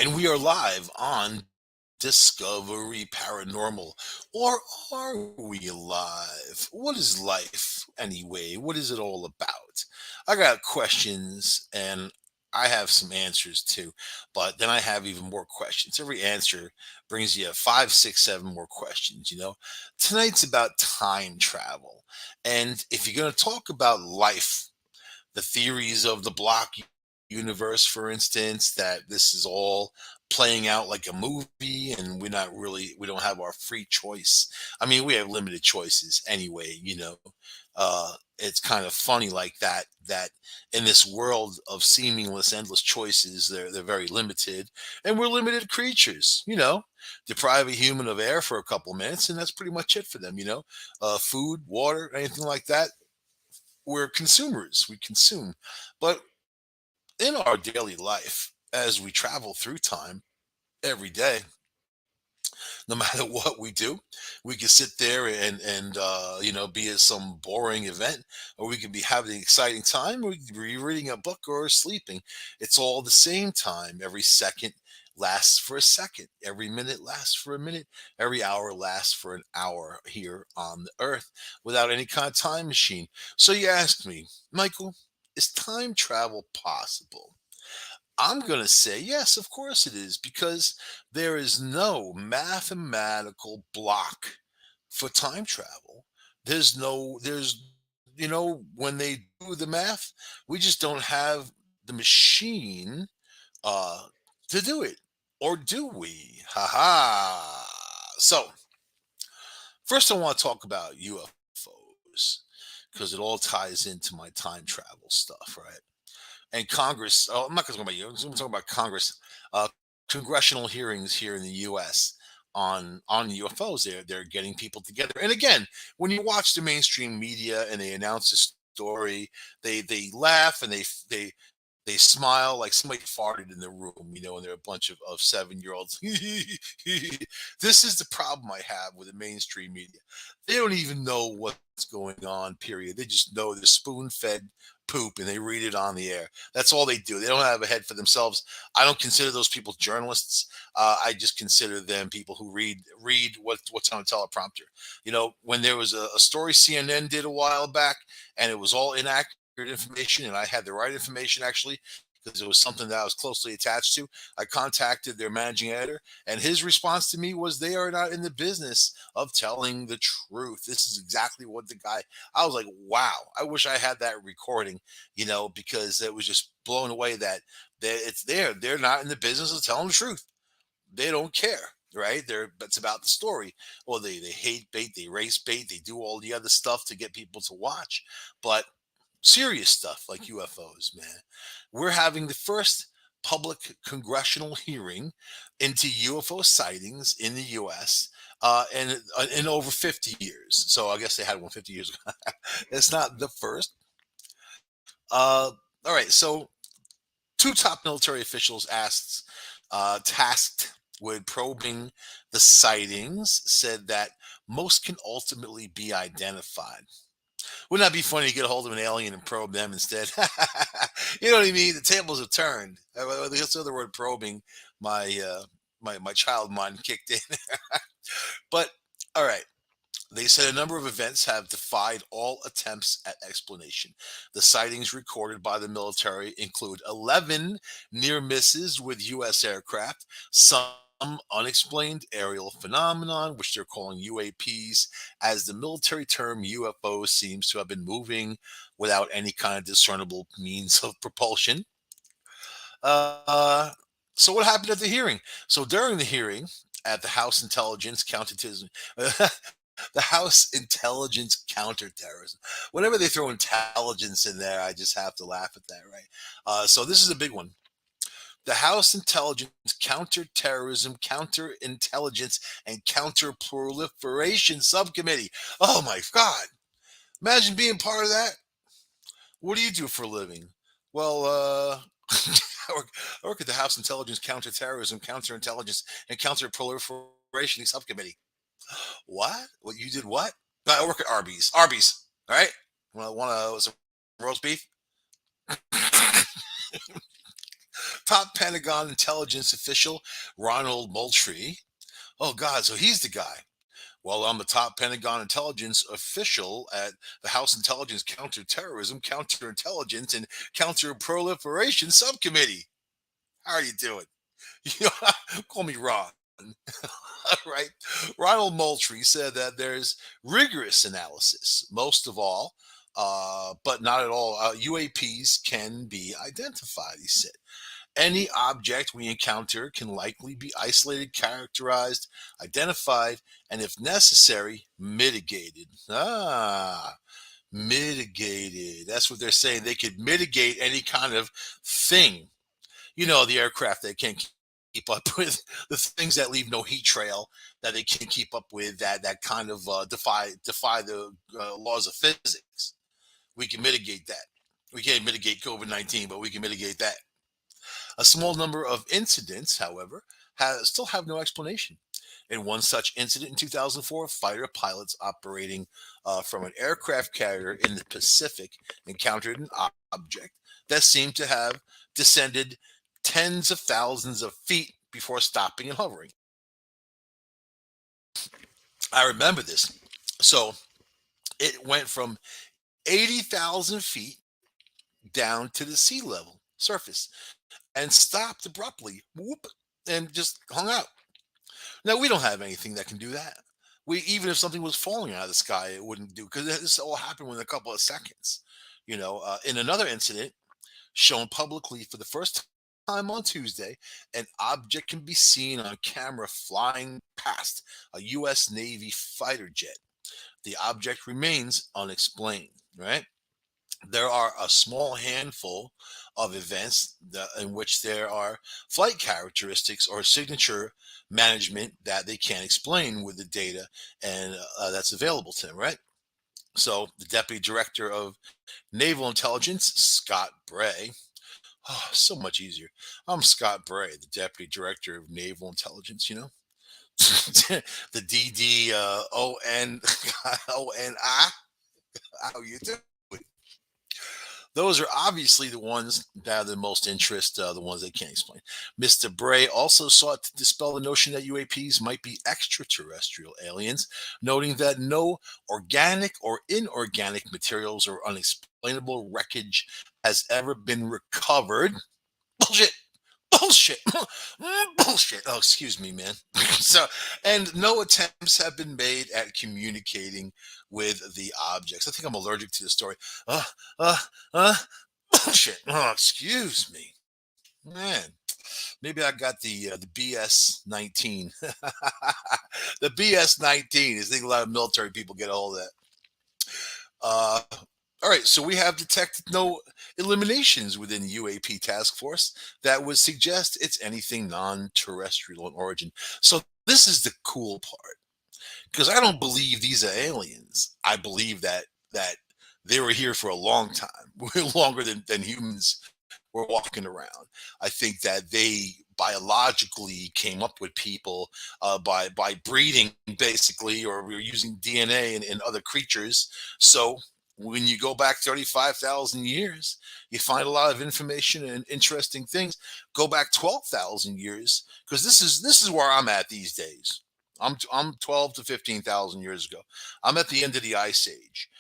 And we are live on Discovery Paranormal. Or are we live? What is life anyway? What is it all about? I got questions and I have some answers too, but then I have even more questions. Every answer brings you five, six, seven more questions. Tonight's about time travel. And if you're going to talk about life, the theories of the block universe, for instance, that this is all playing out like a movie and we don't have our free choice. I mean, we have limited choices anyway. It's kind of funny like that in this world of seamless endless choices, they're very limited, and we're limited creatures. Deprive a human of air for a couple minutes and that's pretty much it for them. Food, water, anything like that, we're consumers. We consume. But in our daily life, as we travel through time every day, no matter what we do, we can sit there and be at some boring event, or we could be having an exciting time, or we could be reading a book or sleeping. It's all the same time. Every second lasts for a second. Every minute lasts for a minute. Every hour lasts for an hour here on the earth without any kind of time machine. So you asked me, Michael, is time travel possible? I'm going to say yes, of course it is, because there is no mathematical block for time travel. When they do the math, we just don't have the machine uh, to do it. Or do we? Ha ha. So, first, I want to talk about UFOs because it all ties into my time travel stuff, right? And Congress. Oh, I'm not going to talk about you. I'm going to talk about Congress. Uh, Congressional hearings here in the U.S. on UFOs. They're getting people together. And again, when you watch the mainstream media and they announce a story, they laugh and they smile like somebody farted in the room, and they're a bunch of 7-year-olds. This is the problem I have with the mainstream media. They don't even know what's going on, period. They just know they're spoon fed poop and they read it on the air. That's all they do. They don't have a head for themselves. I don't consider those people journalists. I just consider them people who read what's on a teleprompter. When there was a story CNN did a while back and it was all inaccurate information and I had the right information actually because it was something that I was closely attached to. I contacted their managing editor and his response to me was they are not in the business of telling the truth. This is exactly what the guy. I was like, wow, I wish I had that recording, because it was just blown away that it's there. They're not in the business of telling the truth. They don't care. Right, it's about the story. Well, they hate bait, they race bait, they do all the other stuff to get people to watch. But serious stuff like UFOs, man. We're having the first public congressional hearing into UFO sightings in the U.S. And in over 50 years. So I guess they had one 50 years ago. It's not the first. All right. So two top military officials tasked with probing the sightings said that most can ultimately be identified. Wouldn't that be funny to get a hold of an alien and probe them instead? You know what I mean? The tables have turned. That's the other word, probing. My child mind kicked in. But all right. They said a number of events have defied all attempts at explanation. The sightings recorded by the military include 11 near misses with U.S. aircraft, some unexplained aerial phenomenon, which they're calling UAPs, as the military term UFO seems to have been moving without any kind of discernible means of propulsion. Uh, so, what happened at the hearing? So, during the hearing, at the House Intelligence Counterterrorism, the House Intelligence Counterterrorism. Whenever they throw intelligence in there, I just have to laugh at that, right? So this is a big one. The House Intelligence Counterterrorism, Counterintelligence, and Counterproliferation Subcommittee. Oh my God! Imagine being part of that. What do you do for a living? Well, I work at the House Intelligence, Counterterrorism, Counterintelligence, and Counterproliferation Subcommittee. What? What you did? What? No, I work at Arby's. Arby's. All right. Want some roast beef? Top Pentagon intelligence official Ronald Moultrie. Oh God, so he's the guy. Well, I'm the top Pentagon intelligence official at the House Intelligence Counterterrorism, Counterintelligence, and Counterproliferation Subcommittee. How are you doing? You know, call me Ron. Right? Ronald Moultrie said that there's rigorous analysis, most of all, but not at all. UAPs can be identified, he said. Any object we encounter can likely be isolated, characterized, identified, and if necessary, mitigated. Mitigated. That's what they're saying. They could mitigate any kind of thing. You know, the aircraft they can't keep up with, the things that leave no heat trail that they can't keep up with, that kind of defy the laws of physics. We can mitigate that. We can't mitigate COVID-19, but we can mitigate that. A small number of incidents, however, still have no explanation. In one such incident in 2004, fighter pilots operating from an aircraft carrier in the Pacific encountered an object that seemed to have descended tens of thousands of feet before stopping and hovering. I remember this. So it went from 80,000 feet down to the sea level surface and stopped abruptly, whoop, and just hung out. Now we don't have anything that can do that. We even if something was falling out of the sky, it wouldn't do because this all happened within a couple of seconds. In another incident shown publicly for the first time on Tuesday, an object can be seen on camera flying past a U.S. Navy fighter jet. The object remains unexplained. Right. There are a small handful of events in which there are flight characteristics or signature management that they can't explain with the data and that's available to them, right? So the deputy director of naval intelligence, Scott Bray, oh, so much easier. I'm Scott Bray, the deputy director of naval intelligence, the DDONI. How you doing? Those are obviously the ones that are the most interest, the ones they can't explain. Mr. Bray also sought to dispel the notion that UAPs might be extraterrestrial aliens, noting that no organic or inorganic materials or unexplainable wreckage has ever been recovered. Bullshit. Bullshit. Bullshit. Oh, excuse me, man. So, and no attempts have been made at communicating with the objects. I think I'm allergic to the story. Uh, uh, uh, bullshit. Oh, excuse me, man. Maybe I got the BS 19. The BS 19 is. I think a lot of military people get a hold of that. Uh, all right, so we have detected no eliminations within UAP task force that would suggest it's anything non-terrestrial in origin. So this is the cool part, because I don't believe these are aliens. I believe that they were here for a long time, longer than humans were walking around. I think that they biologically came up with people by breeding, basically, or we were using DNA in other creatures. So when you go back 35,000 years, you find a lot of information and interesting things. Go back 12,000 years, because this is where I'm at these days. I'm 12 to 15,000 years ago. I'm at the end of the ice age,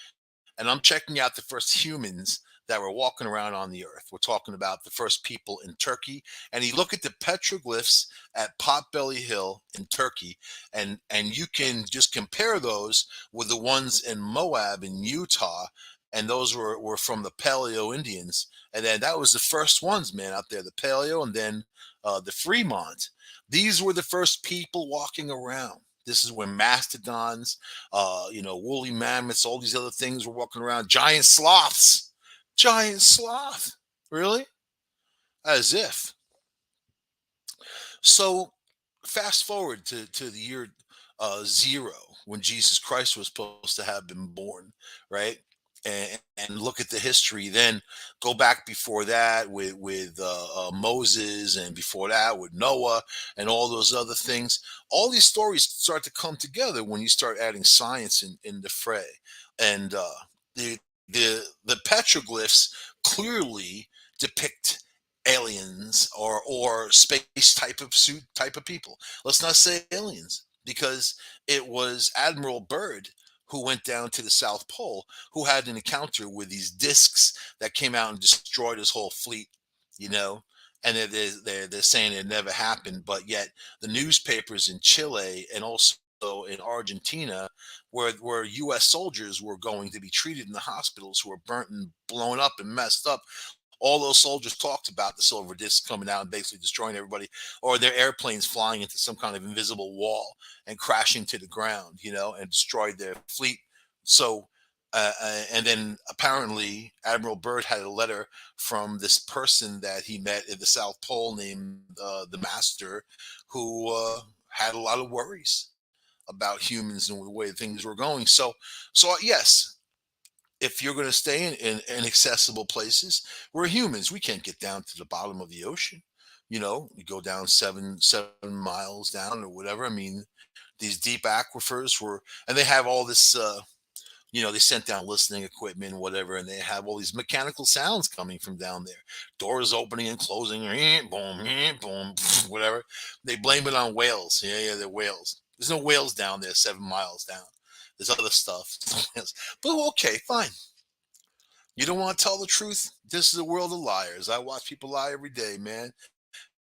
and I'm checking out the first humans that were walking around on the earth. We're talking about the first people in Turkey, and you look at the petroglyphs at Potbelly Hill in Turkey, and you can just compare those with the ones in Moab in Utah, and those were from the Paleo Indians, and then that was the first ones, man, out there, the Paleo, and then the Fremont. These were the first people walking around. This is when mastodons, woolly mammoths, all these other things were walking around. Giant sloths. Giant sloth. Really? As if. So fast forward to the year zero, when Jesus Christ was supposed to have been born, right? And look at the history. Then go back before that with Moses, and before that with Noah, and all those other things. All these stories start to come together when you start adding science in the fray. And the petroglyphs clearly depict aliens or space type of suit type of people. Let's not say aliens because it was Admiral Byrd who went down to the South Pole who had an encounter with these discs that came out and destroyed his whole fleet, you know. And they're saying it never happened, but yet the newspapers in Chile and also in Argentina, where U.S. soldiers were going to be treated in the hospitals who were burnt and blown up and messed up, all those soldiers talked about the silver disc coming out and basically destroying everybody, or their airplanes flying into some kind of invisible wall and crashing to the ground, you know, and destroyed their fleet. So, and then apparently Admiral Byrd had a letter from this person that he met in the South Pole named the Master, who had a lot of worries about humans and the way things were going. So yes, if you're going to stay in inaccessible places, we're humans. We can't get down to the bottom of the ocean. You know, you go down 7 miles down or whatever. I mean, these deep aquifers were, and they have all this. You know, they sent down listening equipment and whatever, and they have all these mechanical sounds coming from down there, doors opening and closing, boom, boom, whatever. They blame it on whales. Yeah, they're whales. There's no whales down there 7 miles down. There's other stuff. But okay, fine. You don't want to tell the truth? This is a world of liars. I watch people lie every day, man.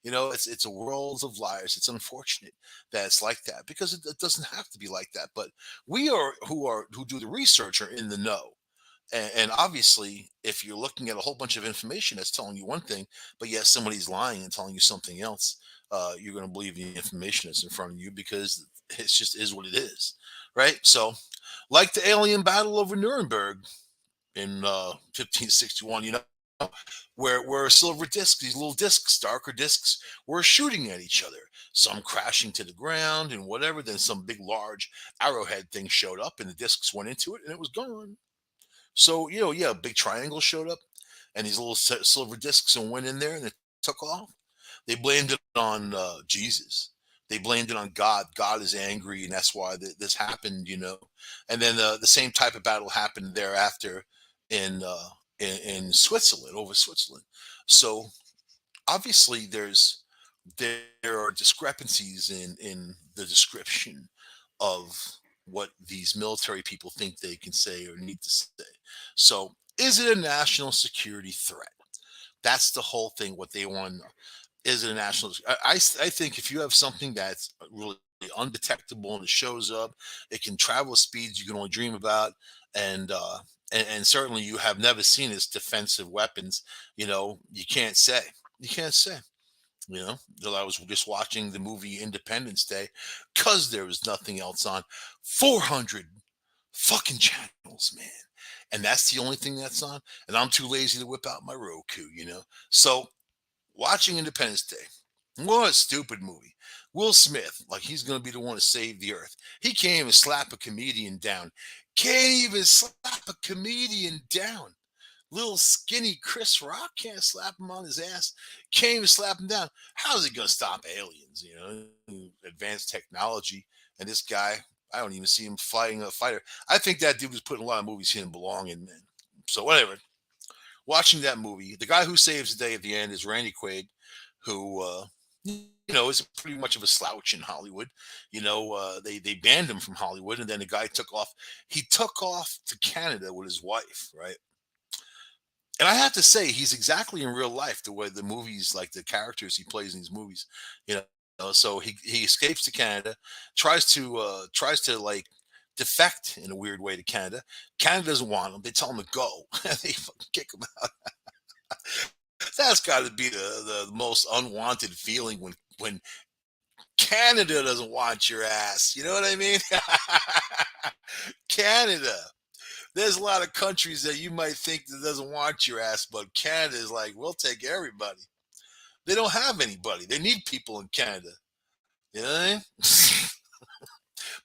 You know, it's a world of liars. It's unfortunate that it's like that because it doesn't have to be like that. But we who do the research are in the know. And obviously, if you're looking at a whole bunch of information that's telling you one thing, but yet somebody's lying and telling you something else, you're going to believe the information that's in front of you because it just is what it is, right? So, like the alien battle over Nuremberg in 1561, you know, where silver discs, these little discs, darker discs, were shooting at each other. Some crashing to the ground and whatever. Then some big, large arrowhead thing showed up, and the discs went into it, and it was gone. So you know, yeah, a big triangle showed up, and these little silver discs and went in there, and it took off. They blamed it on Jesus. They blamed it on God. God is angry, and that's why this happened. You know, and then the same type of battle happened thereafter in in Switzerland, over Switzerland. So obviously, there are discrepancies in the description of what these military people think they can say or need to say. So, is it a national security threat? That's the whole thing. What they want to know is it a national? I think if you have something that's really undetectable and it shows up, it can travel at speeds you can only dream about, and and certainly you have never seen its defensive weapons. You know, you can't say. You can't say. You know, till I was just watching the movie Independence Day because there was nothing else on. 400 fucking channels, man. And that's the only thing that's on. And I'm too lazy to whip out my Roku, you know. So watching Independence Day, what a stupid movie. Will Smith, like he's going to be the one to save the earth. He can't even slap a comedian down. Can't even slap a comedian down. Little skinny Chris Rock can't slap him on his ass. Can't even slap him down. How's he going to stop aliens? You know, advanced technology. And this guy, I don't even see him fighting a fighter. I think that dude was putting a lot of movies he didn't belong in. Man. So whatever. Watching that movie, the guy who saves the day at the end is Randy Quaid, who you know is pretty much of a slouch in Hollywood. You know, they banned him from Hollywood, and then the guy took off. He took off to Canada with his wife, right? And I have to say, he's exactly in real life the way the movies, like the characters he plays in these movies, you know. So he escapes to Canada, tries to like defect in a weird way to Canada. Canada doesn't want him. They tell him to go. They fucking kick him out. That's got to be the most unwanted feeling when Canada doesn't want your ass. You know what I mean? Canada. There's a lot of countries that you might think that doesn't want your ass, but Canada is like, we'll take everybody. They don't have anybody. They need people in Canada. You know what I mean?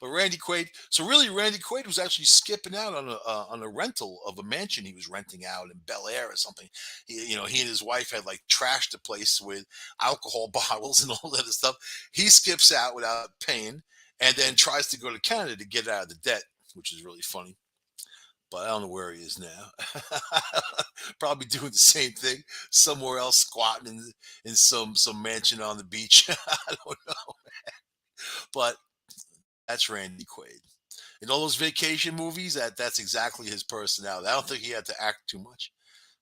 But Randy Quaid, so really, Randy Quaid was actually skipping out on a rental of a mansion he was renting out in Bel Air or something. You know, he and his wife had like trashed the place with alcohol bottles and all that stuff. He skips out without paying, and then tries to go to Canada to get out of the debt, which is really funny. but I don't know where he is now. Probably doing the same thing somewhere else, squatting in some mansion on the beach. I don't know, but that's Randy Quaid. In all those vacation movies, that's exactly his personality. I don't think he had to act too much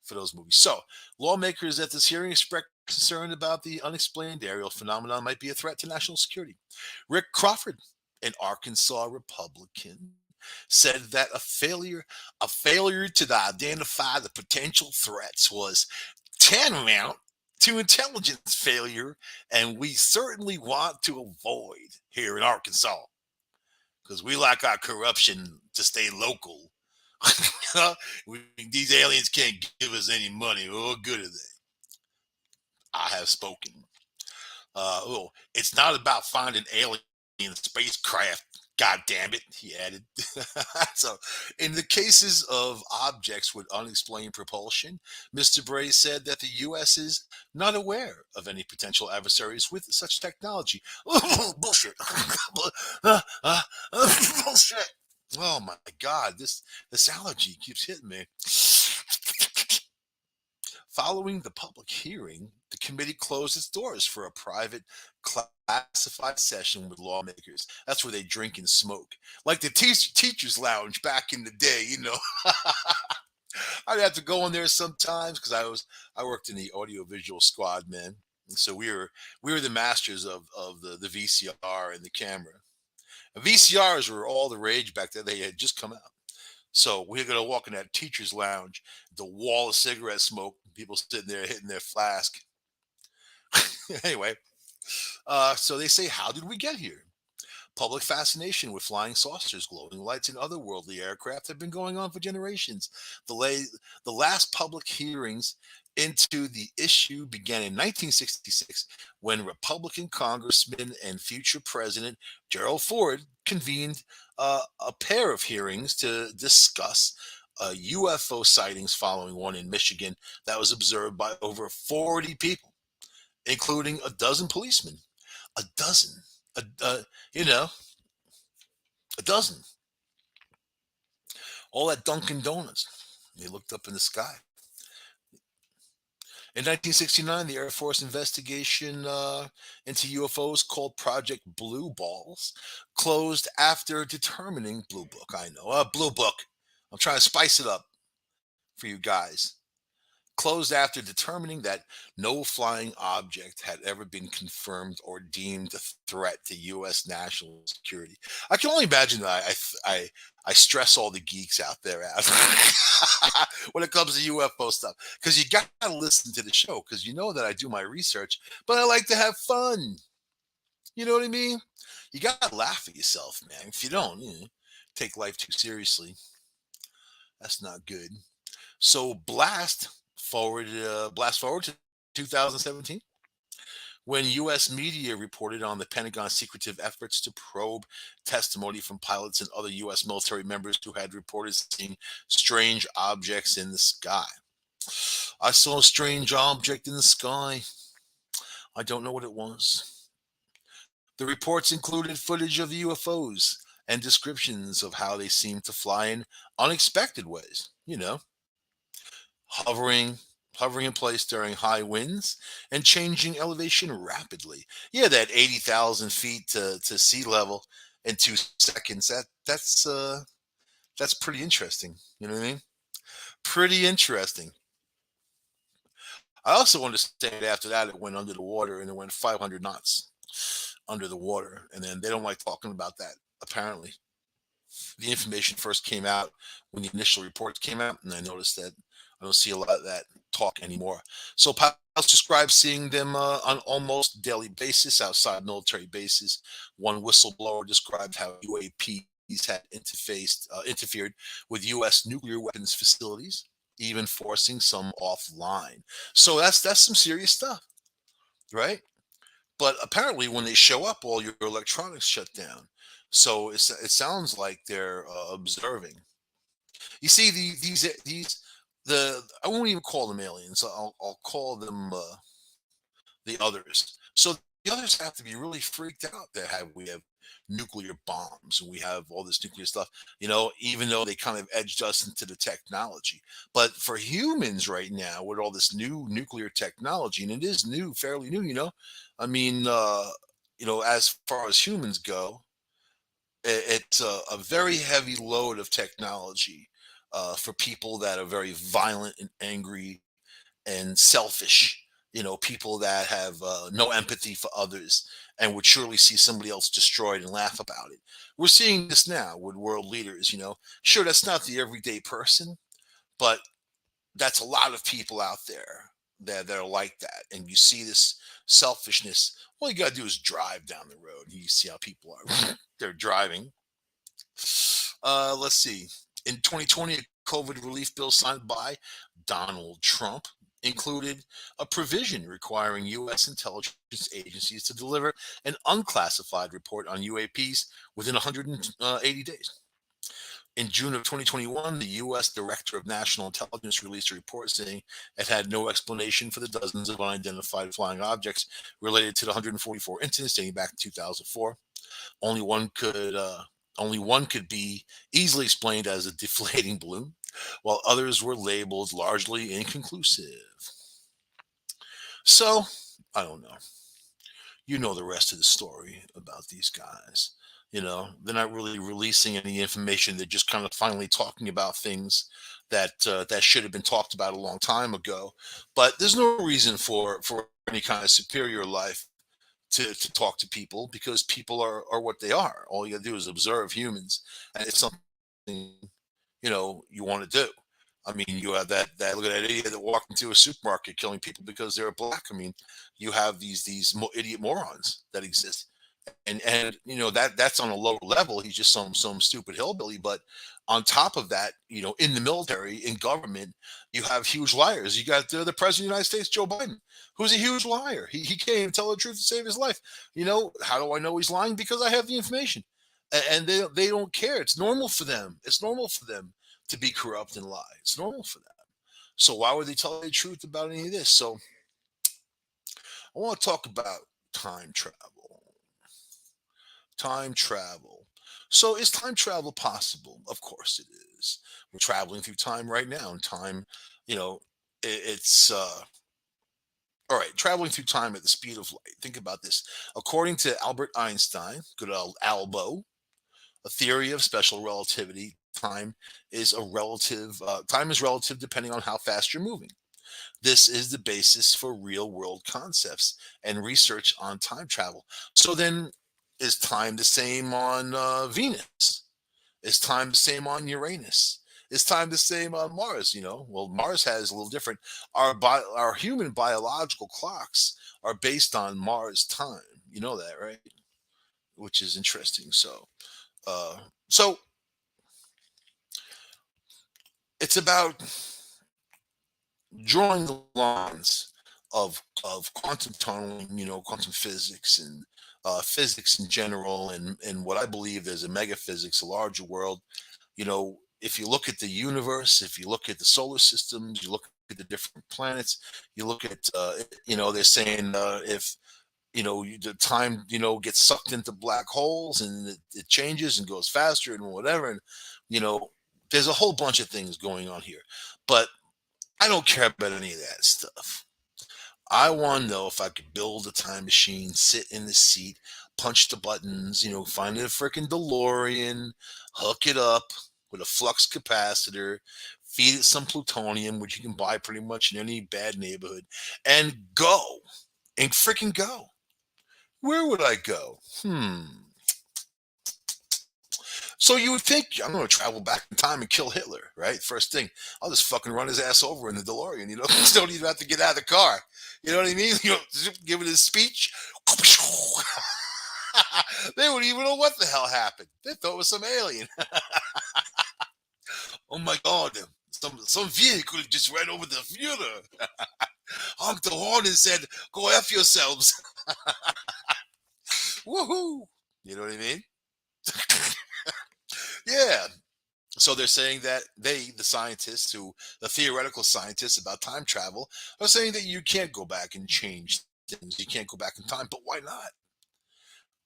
for those movies. So, lawmakers at this hearing expressed concern about the unexplained aerial phenomenon might be a threat to national security. Rick Crawford, an Arkansas Republican, said that a failure to identify the potential threats was tantamount to intelligence failure, and we certainly want to avoid here in Arkansas because we like our corruption to stay local. These aliens can't give us any money. What good are they? I have spoken. It's not about finding alien spacecraft. God damn it, he added. So, in the cases of objects with unexplained propulsion, Mr. Bray said that the U.S. is not aware of any potential adversaries with such technology. Bullshit. Bullshit. Oh my God, this allergy keeps hitting me. Following the public hearing, the committee closed its doors for a private, classified session with lawmakers. That's where they drink and smoke, like the teachers' lounge back in the day. I'd have to go in there sometimes because I worked in the audiovisual squad, man. And so we were the masters of the VCR and the camera. And VCRs were all the rage back then. They had just come out. So we're gonna walk in that teacher's lounge, the wall of cigarette smoke, people sitting there hitting their flask. Anyway, so they say, how did we get here? Public fascination with flying saucers, glowing lights, and otherworldly aircraft have been going on for generations. The last public hearings into the issue began in 1966 when Republican Congressman and future President Gerald Ford convened a pair of hearings to discuss UFO sightings following one in Michigan that was observed by over 40 people, including a dozen policemen. A dozen. You know, a dozen. All at Dunkin' Donuts. They looked up in the sky. In 1969, the Air Force investigation into UFOs called Project Blue Balls closed after determining Blue Book. I know, Blue Book. I'm trying to spice it up for you guys. Closed after determining that no flying object had ever been confirmed or deemed a threat to U.S. national security. I can only imagine that I stress all the geeks out there out when it comes to UFO stuff, because you got to listen to the show because you know that I do my research, but I like to have fun. You know what I mean? You got to laugh at yourself, man. If you don't, take life too seriously. That's not good. So blast forward to 2017 when U.S. media reported on the Pentagon's secretive efforts to probe testimony from pilots and other U.S. military members who had reported seeing strange objects in the sky. I saw a strange object in the sky. I don't know what it was. The reports included footage of UFOs and descriptions of how they seemed to fly in unexpected ways. Hovering hovering in place during high winds and changing elevation rapidly. Yeah, that 80,000 feet to sea level in 2 seconds. That's pretty interesting. You know what I mean? Pretty interesting. I also understand after that it went under the water and it went 500 knots under the water, and then they don't like talking about that. Apparently, the information first came out when the initial reports came out, and I noticed that I don't see a lot of that talk anymore. So pilots described seeing them on almost daily basis outside military bases. One whistleblower described how UAPs had interfered with U.S. nuclear weapons facilities, even forcing some offline. So that's some serious stuff, right? But apparently, when they show up, all your electronics shut down. So it sounds like they're observing. You see, these the I won't even call them aliens. I'll call them the others. So the others have to be really freaked out that have we have nuclear bombs and we have all this nuclear stuff, even though they kind of edged us into the technology. But for humans right now, with all this new nuclear technology, and it is new, fairly new, I mean, as far as humans go, it's a very heavy load of technology for people that are very violent and angry and selfish, people that have no empathy for others and would surely see somebody else destroyed and laugh about it. We're seeing this now with world leaders. Sure, that's not the everyday person, but that's a lot of people out there that are like that. And you see this selfishness. All you got to do is drive down the road and you see how people are. They're driving. Let's see. In 2020, a COVID relief bill signed by Donald Trump included a provision requiring U.S. intelligence agencies to deliver an unclassified report on UAPs within 180 days. In June of 2021, the U.S. Director of National Intelligence released a report saying it had no explanation for the dozens of unidentified flying objects related to the 144 incidents dating back to 2004. Only one could only one could be easily explained as a deflating balloon, while others were labeled largely inconclusive. So, I don't know. You know the rest of the story about these guys. They're not really releasing any information. They're just kind of finally talking about things that should have been talked about a long time ago. But there's no reason for any kind of superior life to talk to people because people are what they are. All you got to do is observe humans, and it's something you want to do. I mean, you have that look at that idiot that walked into a supermarket killing people because they're black. I mean, you have these idiot morons that exist, and that's on a lower level. He's just some stupid hillbilly. But on top of that, in the military, in government, you have huge liars. You got the president of the United States, Joe Biden, who's a huge liar. He can't even tell the truth to save his life. How do I know he's lying? Because I have the information, and they don't care. It's normal for them. It's normal for them to be corrupt and lie. It's normal for them. So why would they tell the truth about any of this? So I want to talk about time travel. Time travel. So is time travel possible? Of course it is. We're traveling through time right now, and time, it's all right. Traveling through time at the speed of light. Think about this. According to Albert Einstein, good old Albo, a theory of special relativity, time is relative depending on how fast you're moving. This is the basis for real world concepts and research on time travel. So then, is time the same on Venus? Is time the same on Uranus? Is time the same on Mars? Well, Mars has a little different. Our human biological clocks are based on Mars time. You know that, right? Which is interesting. Uh, so it's about drawing the lines of quantum tunneling, quantum physics and physics in general, and what I believe there's a mega physics, a larger world. If you look at the universe, if you look at the solar systems, you look at the different planets, you look at, they're saying if the time gets sucked into black holes and it changes and goes faster and whatever, and you know there's a whole bunch of things going on here, but I don't care about any of that stuff. I want to know if I could build a time machine, sit in the seat, punch the buttons, find a freaking DeLorean, hook it up with a flux capacitor, feed it some plutonium, which you can buy pretty much in any bad neighborhood, and go and freaking go. Where would I go? So you would think I'm going to travel back in time and kill Hitler, right? First thing, I'll just fucking run his ass over in the DeLorean. Just don't even have to get out of the car. You know what I mean? Giving his speech. They wouldn't even know what the hell happened. They thought it was some alien. Oh my God! Some vehicle just ran over the Führer. Honked the horn and said, "Go f yourselves." Woohoo! You know what I mean? Yeah. So they're saying that the scientists, the theoretical scientists about time travel, are saying that you can't go back and change things. You can't go back in time, but why not?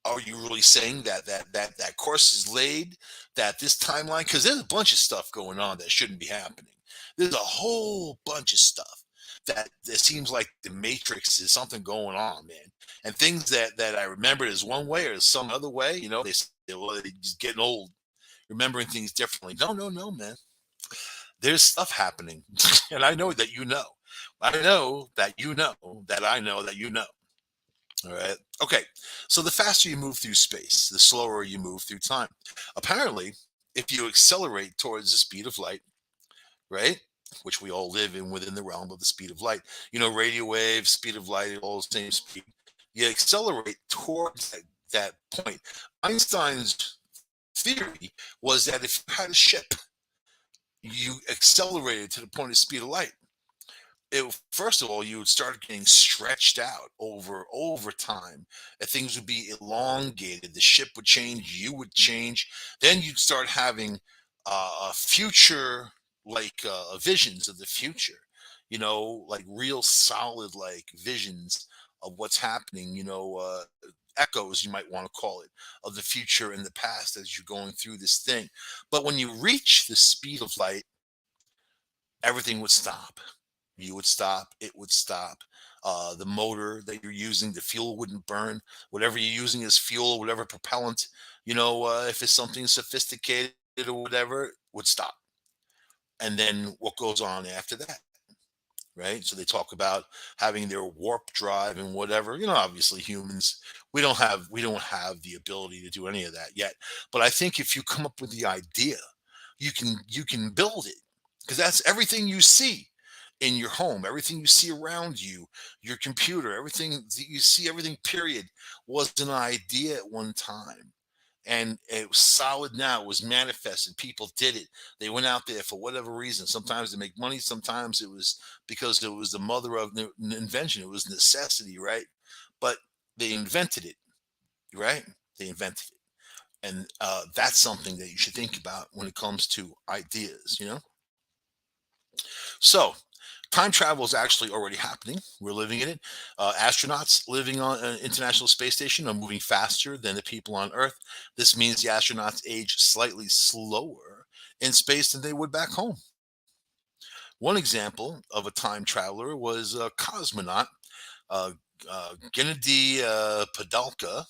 Are you really saying that course is laid, that this timeline, because there's a bunch of stuff going on that shouldn't be happening. There's a whole bunch of stuff that it seems like the matrix is something going on, man. And things that I remembered as one way or some other way, they say, well, they're just getting old, remembering things differently. No, no, no, man. There's stuff happening. And I know that you know. I know that you know that I know that you know. All right. Okay. So the faster you move through space, the slower you move through time. Apparently, if you accelerate towards the speed of light, right, which we all live in within the realm of the speed of light, radio waves, speed of light, all the same speed. You accelerate towards that point. Einstein's theory was that if you had a ship, you accelerated to the point of speed of light. First of all, you would start getting stretched out over time. Things would be elongated. The ship would change. You would change. Then you'd start having a future, like visions of the future. Like real solid, like visions of what's happening. Echoes, you might want to call it, of the future and the past as you're going through this thing. But when you reach the speed of light, everything would stop. You would stop, it would stop. The motor that you're using, the fuel wouldn't burn. Whatever you're using as fuel, whatever propellant, if it's something sophisticated or whatever, would stop. And then what goes on after that? Right. So they talk about having their warp drive and whatever. Obviously humans, we don't have the ability to do any of that yet. But I think if you come up with the idea, you can build it, because that's everything you see in your home, everything you see around you, your computer, everything that you see, everything period, was an idea at one time. And it was solid now, it was manifested. People did it. They went out there for whatever reason. Sometimes to make money, sometimes it was because it was the mother of invention. It was necessity, right? But they invented it, right? They invented it. And that's something that you should think about when it comes to ideas. So time travel is actually already happening. We're living in it. Astronauts living on an international space station are moving faster than the people on Earth. This means the astronauts age slightly slower in space than they would back home. One example of a time traveler was a cosmonaut, uh, Gennady Padalka,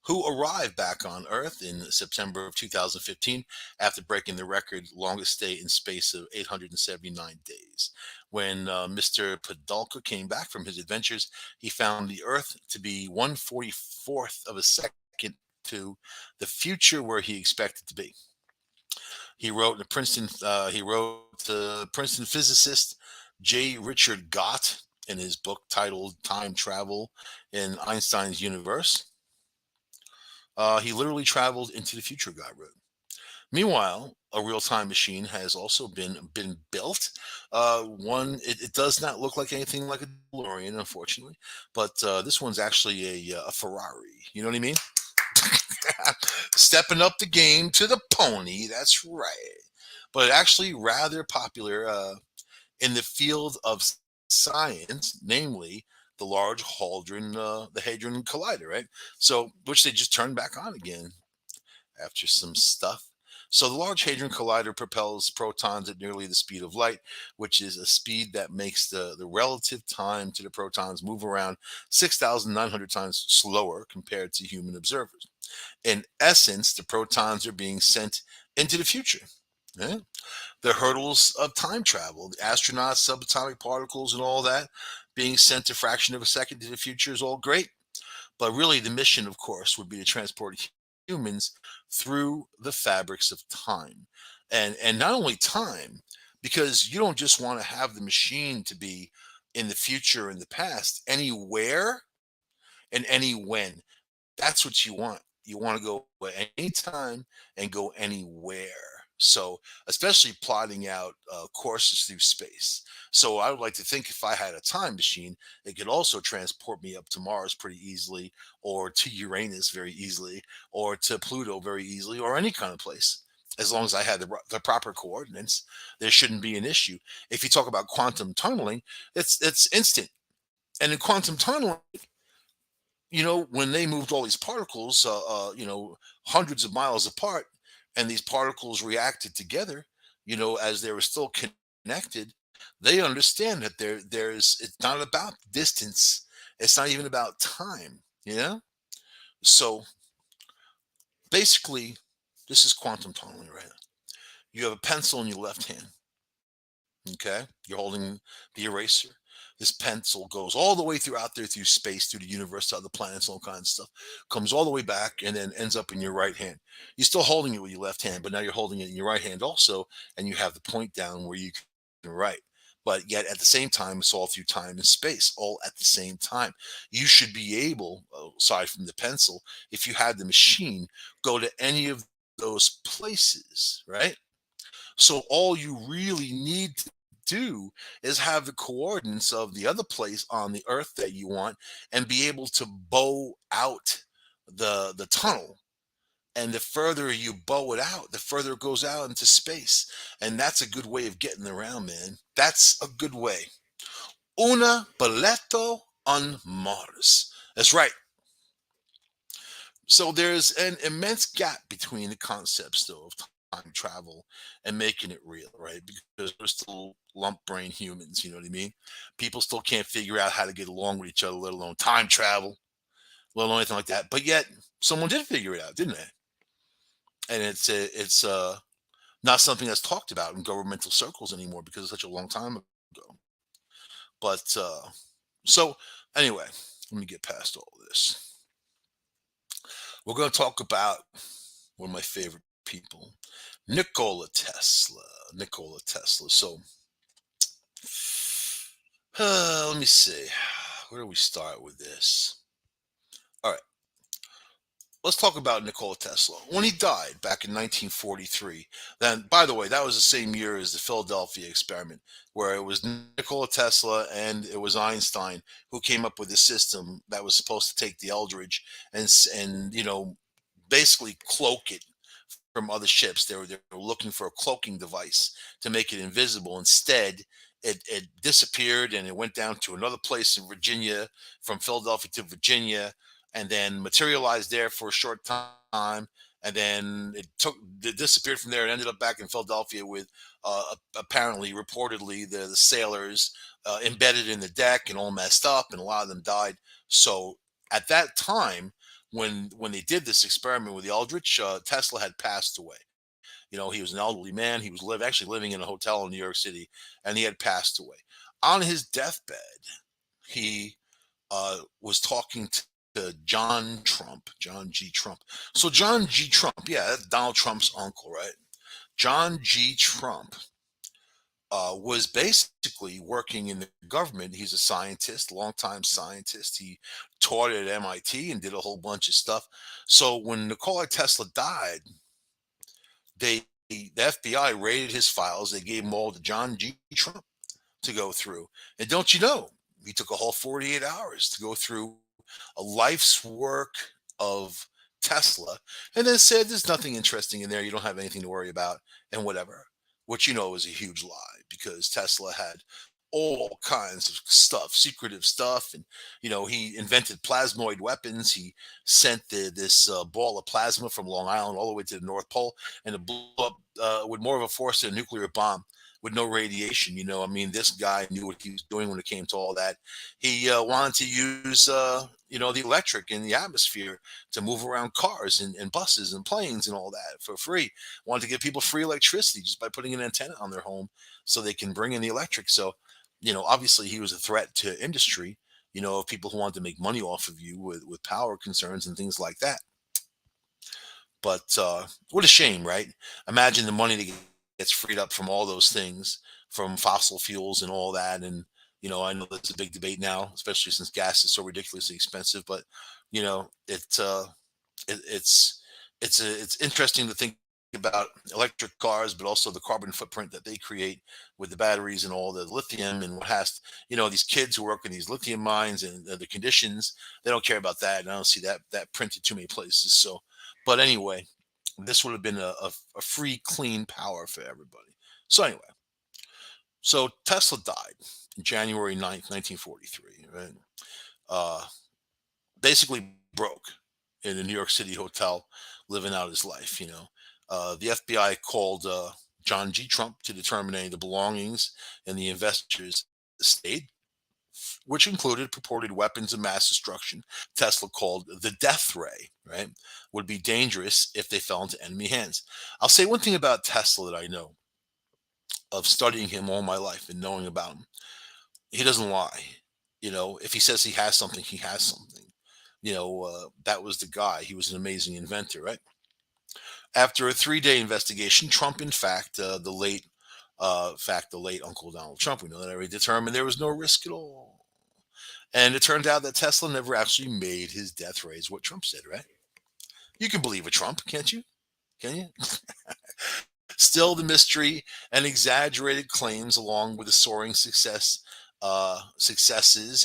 who arrived back on Earth in September of 2015 after breaking the record longest stay in space of 879 days. When Mr. Padalka came back from his adventures, he found the Earth to be 1/44th of a second to the future where he expected to be. He wrote to Princeton physicist J. Richard Gott in his book titled Time Travel in Einstein's Universe. He literally traveled into the future, God wrote. Meanwhile, a real-time machine has also been built. It does not look like anything like a DeLorean, unfortunately, but this one's actually a Ferrari. You know what I mean? Stepping up the game to the pony. That's right. But actually, rather popular in the field of science, namely the the Hadron Collider, right? So, which they just turned back on again after some stuff. So, the Large Hadron Collider propels protons at nearly the speed of light, which is a speed that makes the relative time to the protons move around 6,900 times slower compared to human observers. In essence, the protons are being sent into the future. Yeah. The hurdles of time travel, the astronauts, subatomic particles, and all that being sent a fraction of a second to the future is all great. But really, the mission, of course, would be to transport humans through the fabrics of time. And not only time, because you don't just want to have the machine to be in the future and the past, anywhere and any when. That's what you want. You want to go anytime and go anywhere. So, especially plotting out courses through space. So, I would like to think if I had a time machine, it could also transport me up to Mars pretty easily, or to Uranus very easily, or to Pluto very easily, or any kind of place. As long as I had the proper coordinates, there shouldn't be an issue. If you talk about quantum tunneling, it's instant. And in quantum tunneling, when they moved all these particles, hundreds of miles apart, and these particles reacted together, as they were still connected, they understand that it's not about distance, it's not even about time. So basically, this is quantum tunneling, right? You have a pencil in your left hand. Okay, you're holding the eraser. This pencil goes all the way through out there through space, through the universe, to other planets, all kinds of stuff. Comes all the way back and then ends up in your right hand. You're still holding it with your left hand, but now you're holding it in your right hand also, and you have the point down where you can write. But yet at the same time, it's all through time and space, all at the same time. You should be able, aside from the pencil, if you had the machine, go to any of those places, right? So all you really need to do is have the coordinates of the other place on the earth that you want and be able to bow out the tunnel. And the further you bow it out, the further it goes out into space. And that's a good way of getting around, man. That's a good way. Una boleto on Mars. That's right. So there's an immense gap between the concepts, though, of time travel and making it real, right? Because we're still lump brain humans, you know what I mean? People still can't figure out how to get along with each other, let alone time travel, let alone anything like that. But yet, someone did figure it out, didn't they? And it's not something that's talked about in governmental circles anymore because it's such a long time ago. But so anyway, let me get past all this. We're going to talk about one of my favorite people, Nikola Tesla. Nikola Tesla. So, let me see. Where do we start with this? All right. Let's talk about Nikola Tesla. When he died back in 1943, then, by the way, that was the same year as the Philadelphia experiment, where it was Nikola Tesla and it was Einstein who came up with a system that was supposed to take the Eldridge and basically cloak it from other ships. They were looking for a cloaking device to make it invisible. Instead, it disappeared and it went down to another place in Virginia, from Philadelphia to Virginia, and then materialized there for a short time. And then it disappeared from there and ended up back in Philadelphia with apparently, reportedly, the sailors embedded in the deck and all messed up, and a lot of them died. So at that time, when they did this experiment with the Aldrich, Tesla had passed away. He was an elderly man. He was actually living in a hotel in New York City, and he had passed away. On his deathbed, he was talking to John Trump, John G. Trump. So John G. Trump, yeah, that's Donald Trump's uncle, right? John G. Trump was basically working in the government. He's a scientist, longtime scientist. He taught at MIT and did a whole bunch of stuff. So when Nikola Tesla died, the FBI raided his files. They gave them all to John G. Trump to go through. And don't you know, he took a whole 48 hours to go through a life's work of Tesla, and then said there's nothing interesting in there. You don't have anything to worry about, and whatever. Which is a huge lie, because Tesla had all kinds of stuff, secretive stuff, and he invented plasmoid weapons. He sent this ball of plasma from Long Island all the way to the North Pole, and it blew up with more of a force than a nuclear bomb, with no radiation. I mean, this guy knew what he was doing when it came to all that. He wanted to use, the electric in the atmosphere to move around cars and buses and planes and all that for free. Wanted to give people free electricity just by putting an antenna on their home so they can bring in the electric. So, obviously he was a threat to industry, of people who wanted to make money off of you with power concerns and things like that. But what a shame, right? Imagine the money that gets freed up from all those things, from fossil fuels and all that. And I know that's a big debate now, especially since gas is so ridiculously expensive. But it's it's interesting to think about electric cars, but also the carbon footprint that they create with the batteries and all the lithium, and what has these kids who work in these lithium mines, and the conditions. They don't care about that, and I don't see that printed too many places. So, but anyway, this would have been a free, clean power for everybody. So anyway, so Tesla died January 9th, 1943. Right? uh, basically broke in a New York City hotel, living out his life. The FBI called John G. Trump to determine any of the belongings in the investor's estate, which included purported weapons of mass destruction Tesla called the death ray, right? Would be dangerous if they fell into enemy hands. I'll say one thing about Tesla that I know of studying him all my life and knowing about him. He doesn't lie. If he says he has something, he has something. That was the guy. He was an amazing inventor, right? After a 3-day investigation, Trump, in fact, the late Uncle Donald Trump, we know that already, determined there was no risk at all. And it turned out that Tesla never actually made his death rays what Trump said, right? You can believe a Trump, can't you? Can you? Still, the mystery and exaggerated claims, along with the soaring successes,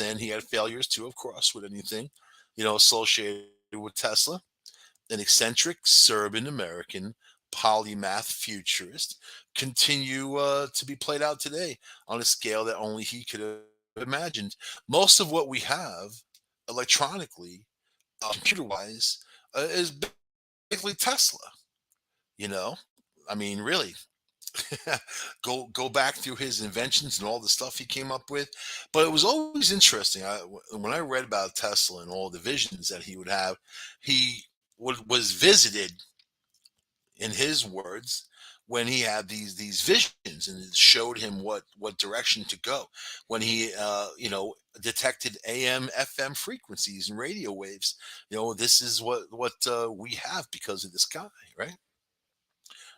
and he had failures too, of course, with anything, associated with Tesla, an eccentric Serbian American polymath futurist, continue to be played out today on a scale that only he could have imagined. Most of what we have electronically, computer wise, is basically Tesla. You know, I mean, really, go back through his inventions and all the stuff he came up with. But it was always interesting. When I read about Tesla and all the visions that he would have, he was visited, in his words, when he had these visions, and it showed him what direction to go. When he detected AM FM frequencies and radio waves, this is what we have because of this guy, right?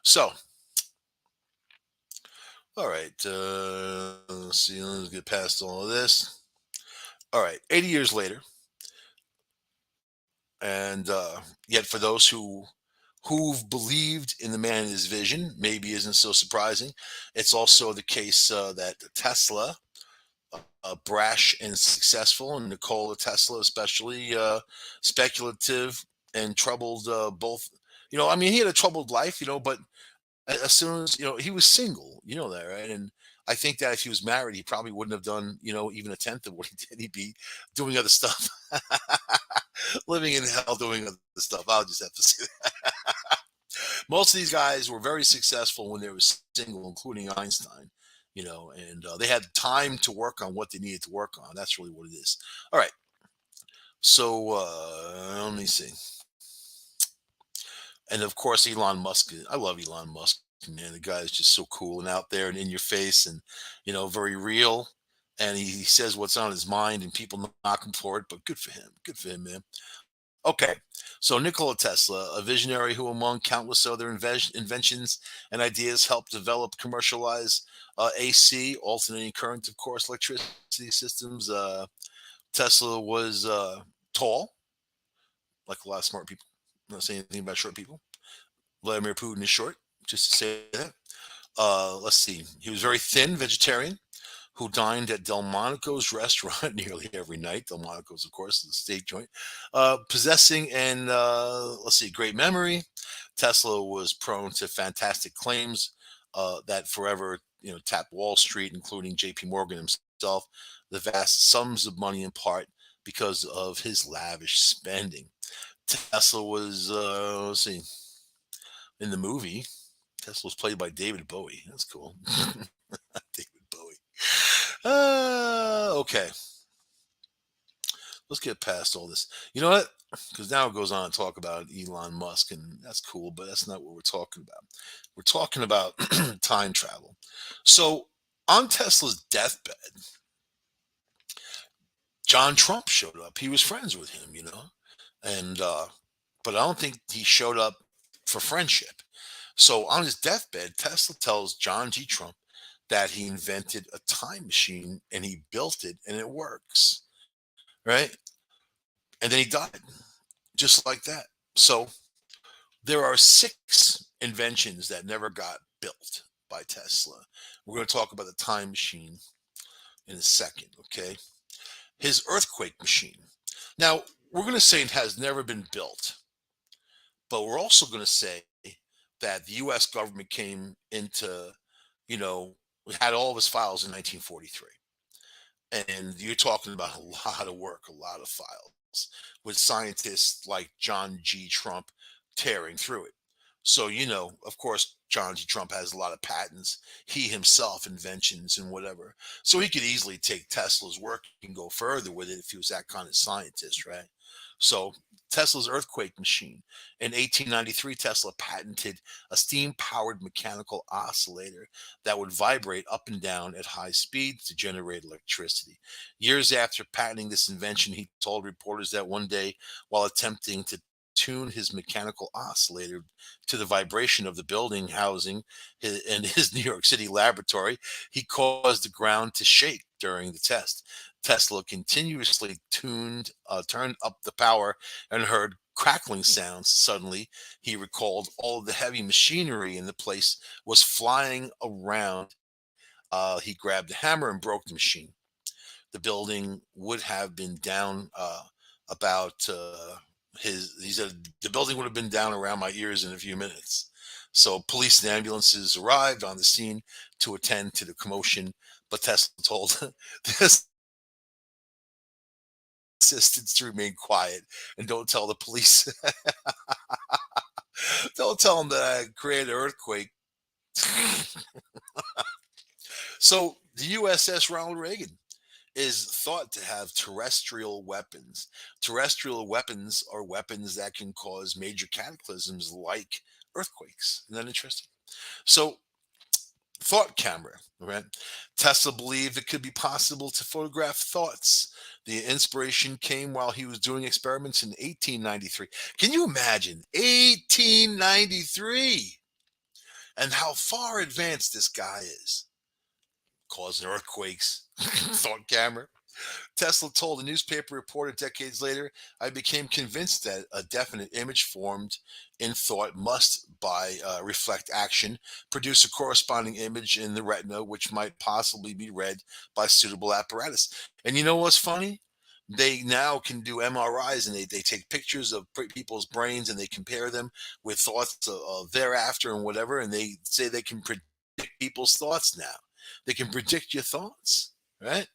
So, all right, let's see, let's get past all of this. All right, 80 years later, and yet for those who've believed in the man and his vision, maybe isn't so surprising. It's also the case that Tesla, brash and successful, and Nikola Tesla, especially speculative and troubled, both. I mean, he had a troubled life, but as soon as he was single, that, right? And I think that if he was married, he probably wouldn't have done, even a tenth of what he did. He'd be doing other stuff, living in hell, doing other stuff. I'll just have to say that. Most of these guys were very successful when they were single, including Einstein. And they had time to work on what they needed to work on. That's really what it is. All right. So let me see. And of course, Elon Musk. I love Elon Musk. Man, the guy is just so cool and out there and in your face, and very real. And he says what's on his mind, and people knock him for it. But good for him. Good for him, man. Okay, so Nikola Tesla, a visionary who, among countless other inventions and ideas, helped develop, commercialize AC, alternating current, of course, electricity systems. Tesla was tall, like a lot of smart people. I'm not saying anything about short people. Vladimir Putin is short, just to say that. Let's see. He was very thin, vegetarian, who dined at Delmonico's restaurant nearly every night. Delmonico's, of course, the steak joint. Possessing and, let's see, great memory. Tesla was prone to fantastic claims that forever, tapped Wall Street, including J.P. Morgan himself, the vast sums of money in part because of his lavish spending. Tesla was, let's see, in the movie, Tesla was played by David Bowie. That's cool. David Bowie. Okay. Let's get past all this. You know what? Because now it goes on to talk about Elon Musk, and that's cool, but that's not what we're talking about. We're talking about time travel. So, on Tesla's deathbed, John Trump showed up. He was friends with him, and but I don't think he showed up for friendship. So, on his deathbed, Tesla tells John G. Trump that he invented a time machine and he built it and it works, right? And then he died just like that. So there are 6 inventions that never got built by Tesla. We're going to talk about the time machine in a second, okay? His earthquake machine. Now, we're going to say it has never been built, but we're also going to say that the US government came into, had all of his files in 1943. And you're talking about a lot of work, a lot of files with scientists like John G. Trump tearing through it. So, of course, John G. Trump has a lot of patents, he himself, inventions, and whatever. So he could easily take Tesla's work and go further with it if he was that kind of scientist, right? So, Tesla's earthquake machine. In 1893, Tesla patented a steam powered mechanical oscillator that would vibrate up and down at high speeds to generate electricity. Years after patenting this invention, he told reporters that one day, while attempting to tune his mechanical oscillator to the vibration of the building housing in his New York City laboratory, he caused the ground to shake during the test. Tesla continuously turned up the power and heard crackling sounds. Suddenly, he recalled all of the heavy machinery in the place was flying around. He grabbed a hammer and broke the machine. The building would have been down about he said the building would have been down around my ears in a few minutes. So police and ambulances arrived on the scene to attend to the commotion, but Tesla told the assistants to remain quiet and don't tell the police. Don't tell them that I created an earthquake. So the USS Ronald Reagan is thought to have terrestrial weapons. Terrestrial weapons are weapons that can cause major cataclysms like earthquakes. Isn't that interesting? So, thought camera, right? Tesla believed it could be possible to photograph thoughts. The inspiration came while he was doing experiments in 1893. Can you imagine 1893 and how far advanced this guy is? Causing earthquakes, thought camera. Tesla told a newspaper reporter decades later, I became convinced that a definite image formed in thought must, by reflect action, produce a corresponding image in the retina, which might possibly be read by suitable apparatus. And you know what's funny? They now can do MRIs and they take pictures of people's brains and they compare them with thoughts thereafter and whatever. And they say they can predict people's thoughts now. They can predict your thoughts, right?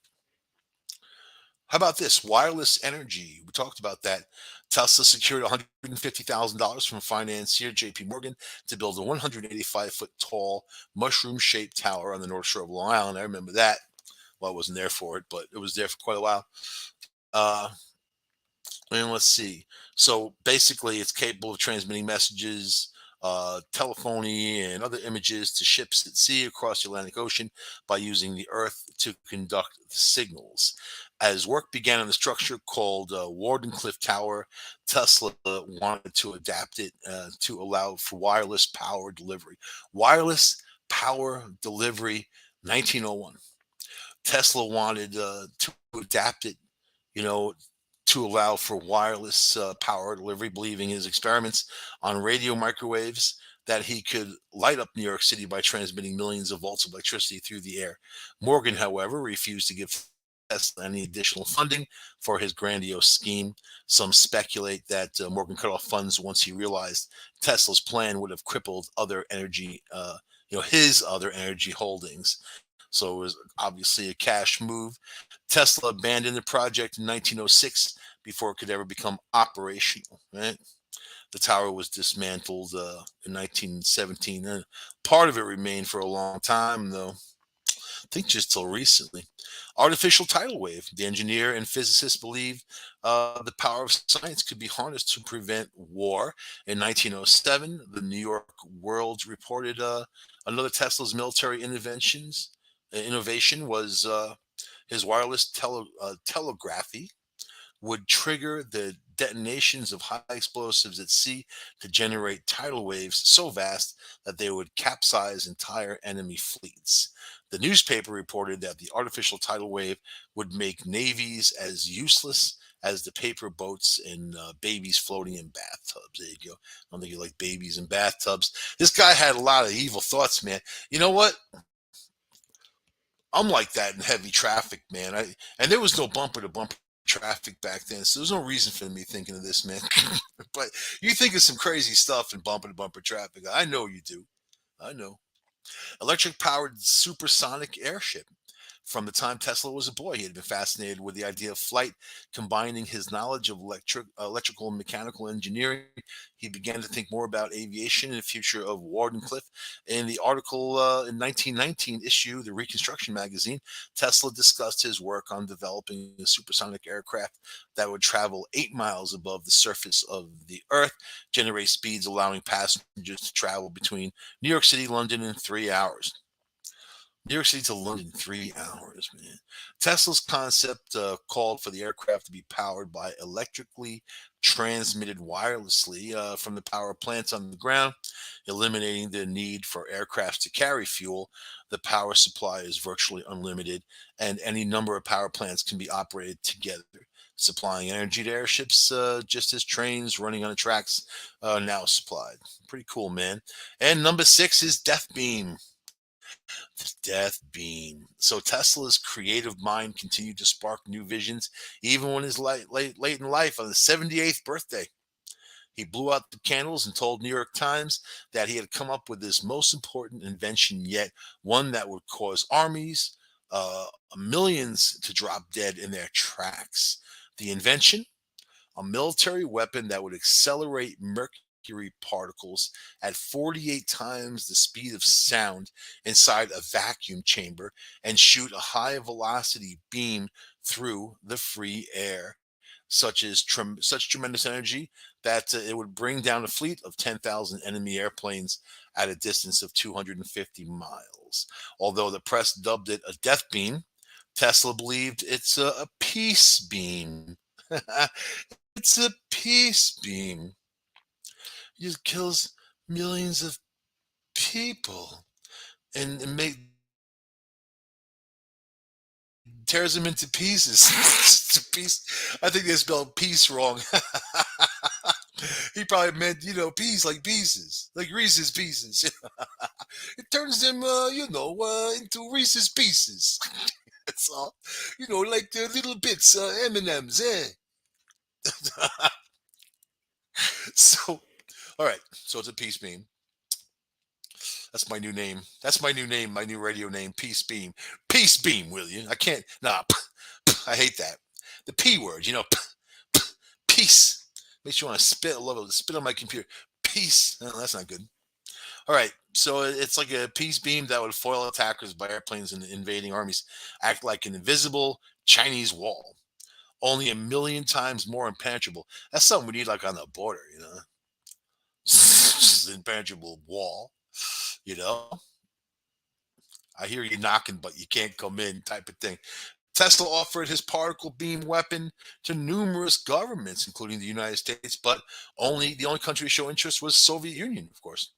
How about this? Wireless energy. We talked about that. Tesla secured $150,000 from financier JP Morgan to build a 185-foot tall mushroom shaped tower on the North Shore of Long Island. I remember that. Well, I wasn't there for it, but it was there for quite a while. Uh, and let's see. So basically, it's capable of transmitting messages, telephony, and other images to ships at sea across the Atlantic Ocean by using the Earth to conduct the signals. As work began on the structure called Wardenclyffe Tower, Tesla wanted to adapt it to allow for wireless power delivery. Wireless power delivery, 1901. Tesla wanted to adapt it, you know, to allow for wireless power delivery, believing his experiments on radio microwaves that he could light up New York City by transmitting millions of volts of electricity through the air. Morgan, however, refused to give Tesla any additional funding for his grandiose scheme. Some speculate that Morgan cut off funds once he realized Tesla's plan would have crippled other energy, his other energy holdings. So it was obviously a cash move. Tesla abandoned the project in 1906 before it could ever become operational. Right? The tower was dismantled in 1917. And part of it remained for a long time, though. I think just till recently. Artificial tidal wave. The engineer and physicist believed the power of science could be harnessed to prevent war. In 1907, the New York World reported another Tesla's military innovation was his wireless telegraphy would trigger the detonations of high explosives at sea to generate tidal waves so vast that they would capsize entire enemy fleets. The newspaper reported that the artificial tidal wave would make navies as useless as the paper boats and babies floating in bathtubs. There you go. I don't think you like babies in bathtubs. This guy had a lot of evil thoughts, man. You know what? I'm like that in heavy traffic, man. And there was no bumper to bumper traffic back then, so there's no reason for me thinking of this, man. But you think of some crazy stuff in bumper to bumper traffic. I know you do. I know. Electric powered supersonic airship. From the time Tesla was a boy, he had been fascinated with the idea of flight, combining his knowledge of electrical and mechanical engineering. He began to think more about aviation and the future of Wardenclyffe. In the article in 1919 issue, the Reconstruction magazine, Tesla discussed his work on developing a supersonic aircraft that would travel 8 miles above the surface of the Earth, generate speeds allowing passengers to travel between New York City, London in 3 hours. New York City to London, 3 hours, man. Tesla's concept called for the aircraft to be powered by electrically transmitted wirelessly from the power plants on the ground, eliminating the need for aircrafts to carry fuel. The power supply is virtually unlimited, and any number of power plants can be operated together, supplying energy to airships just as trains running on the tracks now supplied. Pretty cool, man. And number six is Death Beam. The death beam. So Tesla's creative mind continued to spark new visions, even when his late in life on his 78th birthday. He blew out the candles and told New York Times that he had come up with his most important invention yet, one that would cause armies, millions to drop dead in their tracks. The invention, a military weapon that would accelerate mercury particles at 48 times the speed of sound inside a vacuum chamber and shoot a high velocity beam through the free air. Such tremendous energy that it would bring down a fleet of 10,000 enemy airplanes at a distance of 250 miles. Although the press dubbed it a death beam, Tesla believed it's a peace beam. It's a peace beam. It just kills millions of people and make tears them into pieces. It's a piece. I think they spelled peace wrong. He probably meant, peace like pieces, like Reese's pieces. It turns them, into Reese's pieces. That's all. Like the little bits, M&Ms, eh? So, all right. So it's a peace beam. That's my new name. That's my new name, my new radio name, Peace Beam. Peace Beam, will you? I can't. Nah, I hate that. The P word, peace. Makes you want to spit. I love it. Spit on my computer. Peace. No, that's not good. All right. So it's like a peace beam that would foil attackers by airplanes and invading armies. Act like an invisible Chinese wall, only a million times more impenetrable. That's something we need, like on the border. Just an impenetrable wall. You know, I hear you knocking, but you can't come in, type of thing. Tesla offered his particle beam weapon to numerous governments, including the United States, but the only country to show interest was Soviet Union, of course,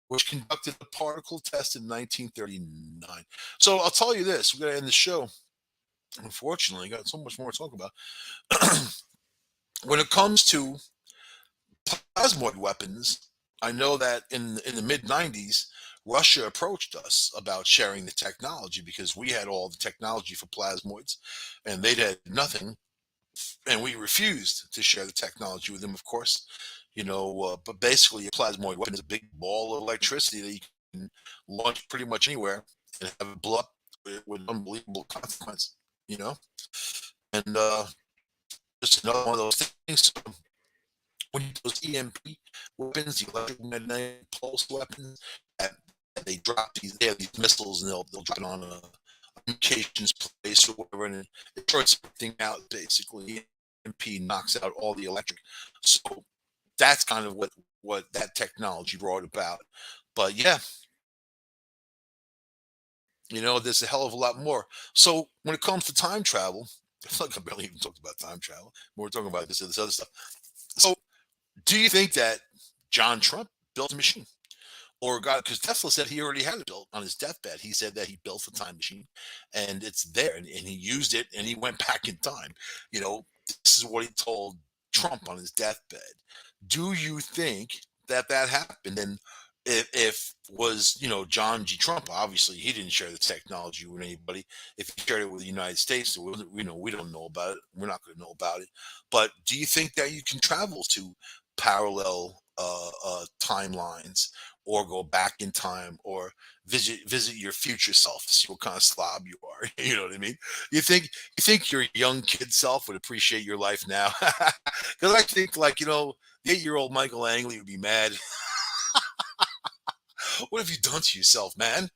which conducted a particle test in 1939. So I'll tell you this: we're going to end the show. Unfortunately, got so much more to talk about. When it comes to plasmoid weapons, I know that in the mid 90s, Russia approached us about sharing the technology because we had all the technology for plasmoids and they had nothing. And we refused to share the technology with them, of course. But basically, a plasmoid weapon is a big ball of electricity that you can launch pretty much anywhere and have it blow up with unbelievable consequence, you know? And just another one of those things. So when you those EMP weapons, the electromagnetic pulse weapons, that they drop they have these missiles and they'll drop it on a communications place or whatever, and it shorts everything out basically. EMP knocks out all the electric. So that's kind of what that technology brought about. But yeah, there's a hell of a lot more. So when it comes to time travel, I feel like I barely even talked about time travel. We're talking about this other stuff. So do you think that John Trump built a machine? Or God, because Tesla said he already had it built on his deathbed. He said that he built the time machine and it's there and he used it and he went back in time. This is what he told Trump on his deathbed. Do you think that happened? And if was, John G. Trump, obviously he didn't share the technology with anybody. If he shared it with the United States, we don't know about it. We're not going to know about it. But do you think that you can travel to parallel timelines, or go back in time, or visit your future self to see what kind of slob you are. You know what I mean? You think your young kid self would appreciate your life now? Because I think, like, the 8-year-old Michael Angley would be mad. What have you done to yourself, man?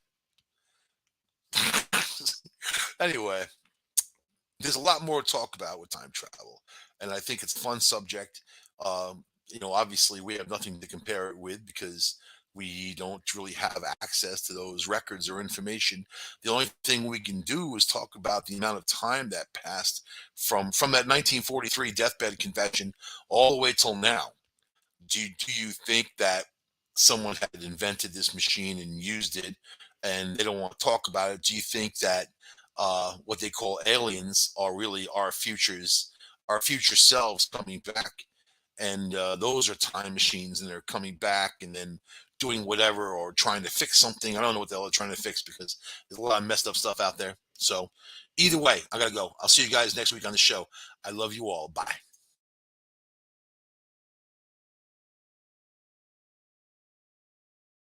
Anyway, there's a lot more to talk about with time travel, and I think it's a fun subject. Obviously, we have nothing to compare it with because we don't really have access to those records or information. The only thing we can do is talk about the amount of time that passed from that 1943 deathbed confession all the way till now. Do you think that someone had invented this machine and used it, and they don't want to talk about it? Do you think that what they call aliens are really our future selves coming back, and those are time machines, and they're coming back and then doing whatever, or trying to fix something? I don't know what the hell they're trying to fix, because there's a lot of messed up stuff out there. So either way, I gotta go. I'll see you guys next week on the show. I love you all. Bye.